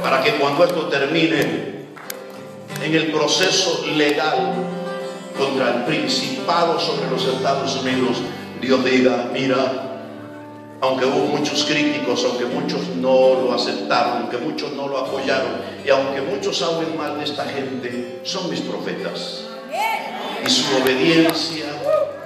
para que cuando esto termine en el proceso legal contra el principado sobre los Estados Unidos, Dios diga: mira, aunque hubo muchos críticos, aunque muchos no lo aceptaron, aunque muchos no lo apoyaron, y aunque muchos hablen mal de esta gente, son mis profetas, y su obediencia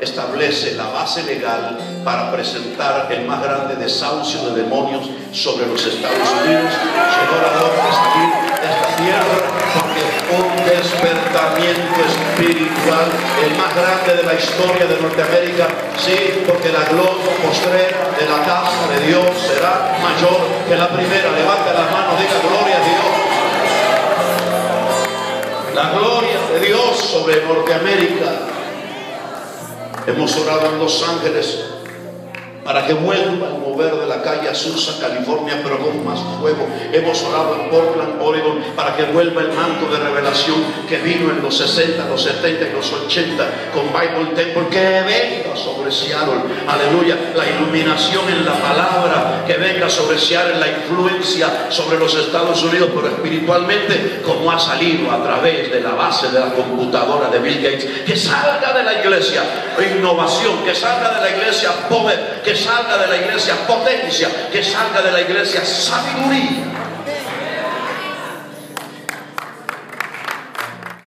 establece la base legal para presentar el más grande desahucio de demonios sobre los Estados Unidos. Llegó la hora de salir de esta tierra, porque un despertamiento espiritual, el más grande de la historia de Norteamérica, sí, porque la gloria postrera de la casa de Dios será mayor que la primera. Levante las manos, diga gloria a Dios. La gloria de Dios sobre Norteamérica. Hemos orado en Los Ángeles para que vuelva el mover de la calle Azusa, California, pero con más fuego. Hemos orado en Portland, Oregon, para que vuelva el manto de revelación que vino en los 60, los 70 y los 80 con Bible Temple, que venga sobre Seattle, aleluya, la iluminación en la palabra, que venga sobre Seattle, la influencia sobre los Estados Unidos, pero espiritualmente, como ha salido a través de la base de la computadora de Bill Gates. Que salga de la iglesia innovación, que salga de la iglesia poder, que salga de la iglesia potencia, que salga de la iglesia sabiduría.